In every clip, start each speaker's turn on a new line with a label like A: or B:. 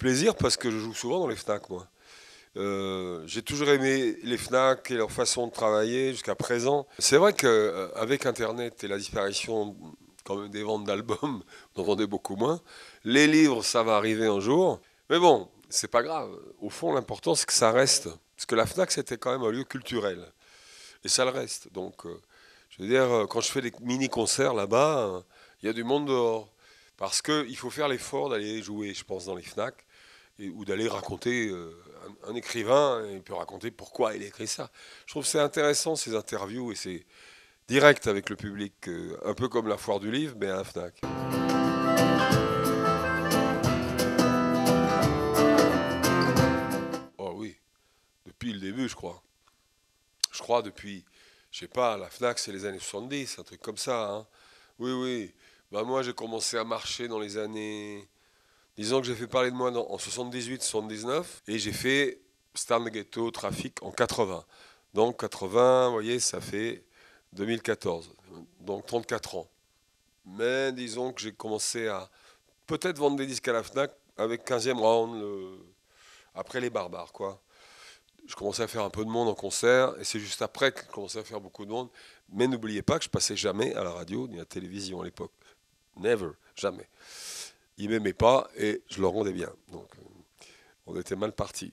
A: plaisir parce que je joue souvent dans les Fnac, moi. J'ai toujours aimé les Fnac et leur façon de travailler jusqu'à présent. C'est vrai qu'avec Internet et la disparition quand même des ventes d'albums, on en vendait beaucoup moins. Les livres, ça va arriver un jour. Mais bon, c'est pas grave. Au fond, l'important, c'est que ça reste. Parce que la Fnac, c'était quand même un lieu culturel. Et ça le reste. Donc, je veux dire, quand je fais des mini-concerts là-bas, il y a du monde dehors. Parce qu'il faut faire l'effort d'aller jouer, je pense, dans les Fnac ou d'aller raconter. Un écrivain, il peut raconter pourquoi il a écrit ça. Je trouve que c'est intéressant ces interviews et c'est direct avec le public, un peu comme la foire du livre, mais à la Fnac. Oh oui, depuis le début, je crois. Je crois depuis, je sais pas, la Fnac c'est les années 70, un truc comme ça, hein. Oui, oui. Bah moi j'ai commencé à marcher dans les années. Disons que j'ai fait parler de moi en 78-79 et j'ai fait Stan Ghetto Trafic en 80. Donc 80, vous voyez, ça fait 2014. Donc 34 ans. Mais disons que j'ai commencé à peut-être vendre des disques à la Fnac avec 15e round, après les barbares, quoi. Je commençais à faire un peu de monde en concert et c'est juste après que je commençais à faire beaucoup de monde. Mais n'oubliez pas que je passais jamais à la radio ni à la télévision à l'époque. Never, jamais. Ils m'aimaient pas et je leur rendais bien. Donc on était mal partis.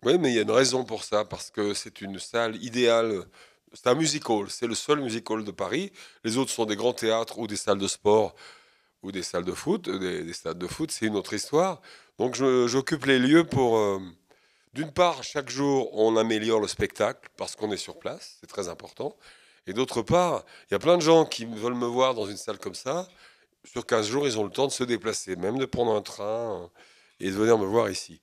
A: Oui, mais il y a une raison pour ça, parce que c'est une salle idéale. C'est un music hall, c'est le seul music hall de Paris. Les autres sont des grands théâtres ou des salles de sport ou des salles de foot. Des stades de foot, c'est une autre histoire. Donc j'occupe les lieux pour, d'une part, chaque jour, on améliore le spectacle parce qu'on est sur place, c'est très important. Et d'autre part, il y a plein de gens qui veulent me voir dans une salle comme ça. Sur 15 jours, ils ont le temps de se déplacer, même de prendre un train et de venir me voir ici.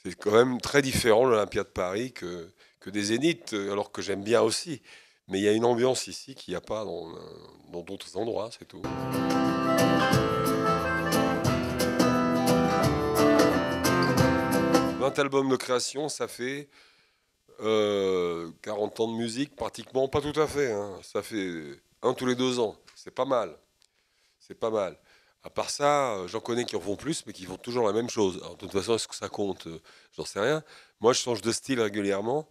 A: C'est quand même très différent l'Olympia de Paris que des Zéniths, alors que j'aime bien aussi. Mais il y a une ambiance ici qu'il n'y a pas dans d'autres endroits, c'est tout. 20 albums de création, ça fait 40 ans de musique, pratiquement, pas tout à fait, hein. Ça fait un tous les 2 ans. C'est pas mal. C'est pas mal. À part ça, j'en connais qui en font plus, mais qui font toujours la même chose. Alors, de toute façon, est-ce que ça compte? J'en sais rien. Moi, je change de style régulièrement.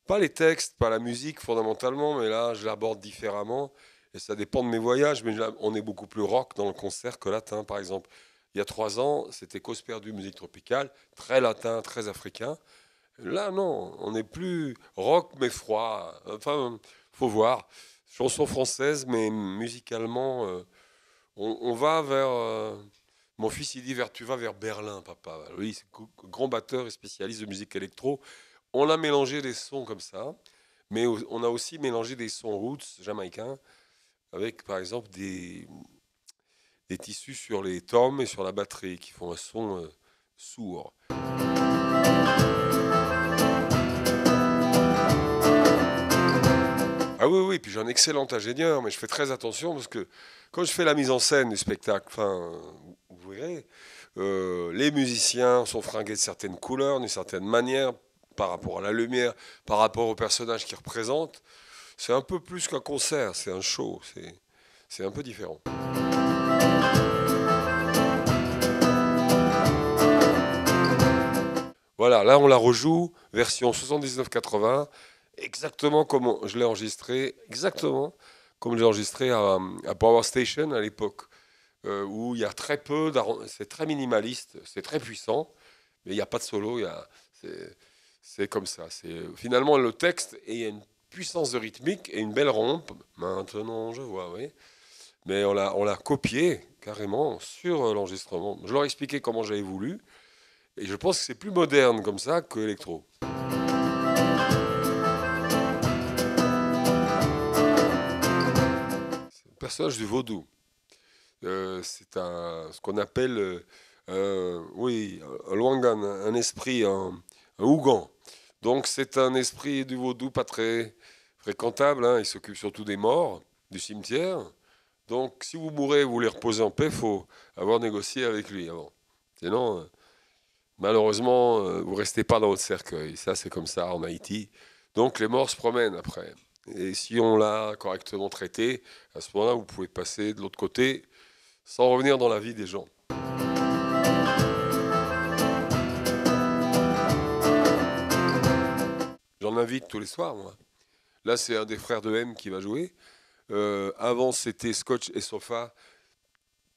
A: Pas les textes, pas la musique fondamentalement, mais là, je l'aborde différemment. Et ça dépend de mes voyages, mais là, on est beaucoup plus rock dans le concert que latin, par exemple. Il y a 3 ans, c'était Cause perdue, musique tropicale, très latin, très africain. Là, non, on est plus rock, mais froid. Enfin, faut voir. Chanson française, mais musicalement, on va vers. Mon fils, il dit tu vas vers Berlin, papa. Oui, c'est grand batteur et spécialiste de musique électro. On a mélangé des sons comme ça, mais on a aussi mélangé des sons roots jamaïcains avec, par exemple, des tissus sur les toms et sur la batterie qui font un son sourd. Ah oui, oui, puis j'ai un excellent ingénieur, mais je fais très attention parce que quand je fais la mise en scène du spectacle, enfin, vous verrez, les musiciens sont fringués de certaines couleurs, d'une certaine manière, par rapport à la lumière, par rapport aux personnages qu'ils représentent. C'est un peu plus qu'un concert, c'est un show, c'est un peu différent. Voilà, là on la rejoue, version 79-80, exactement comme je l'ai enregistré, exactement comme je l'ai enregistré à Power Station à l'époque, où il y a très peu, c'est très minimaliste, c'est très puissant, mais il n'y a pas de solo, c'est comme ça. Finalement le texte et il y a une puissance de rythmique et une belle rompe. Maintenant je vois, oui. Mais on l'a copié carrément sur l'enregistrement. Je leur ai expliqué comment j'avais voulu. Et je pense que c'est plus moderne comme ça que électro. C'est un personnage du vaudou. C'est ce qu'on appelle, oui, un Lwangan, un esprit, un Ougan. Donc c'est un esprit du vaudou pas très fréquentable, hein. Il s'occupe surtout des morts, du cimetière. Donc si vous mourrez, vous voulez reposer en paix, il faut avoir négocié avec lui avant. Sinon, malheureusement, vous restez pas dans votre cercueil. Ça, c'est comme ça en Haïti. Donc les morts se promènent après. Et si on l'a correctement traité, à ce moment-là, vous pouvez passer de l'autre côté sans revenir dans la vie des gens. J'en invite tous les soirs, moi. Là, c'est un des frères de M qui va jouer. Avant, c'était Scotch et Sofa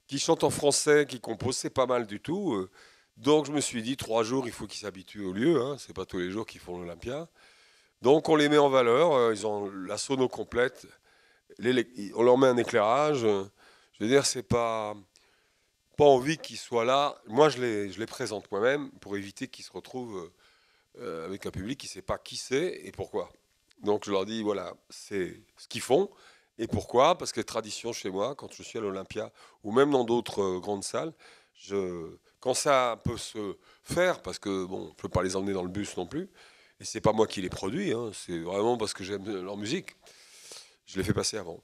A: qui chantent en français, qui composent, c'est pas mal du tout. Donc, je me suis dit, 3 jours, il faut qu'ils s'habituent au lieu. Hein. C'est pas tous les jours qu'ils font l'Olympia. Donc, on les met en valeur. Ils ont la sono complète. On leur met un éclairage. Je veux dire, c'est pas envie qu'ils soient là. Moi, je les présente moi-même pour éviter qu'ils se retrouvent avec un public qui ne sait pas qui c'est et pourquoi. Donc je leur dis, voilà, c'est ce qu'ils font. Et pourquoi? Parce que tradition chez moi, quand je suis à l'Olympia ou même dans d'autres grandes salles, quand ça peut se faire, parce que bon, on ne peut pas les emmener dans le bus non plus, et c'est pas moi qui les produis, hein, c'est vraiment parce que j'aime leur musique, je les fais passer avant.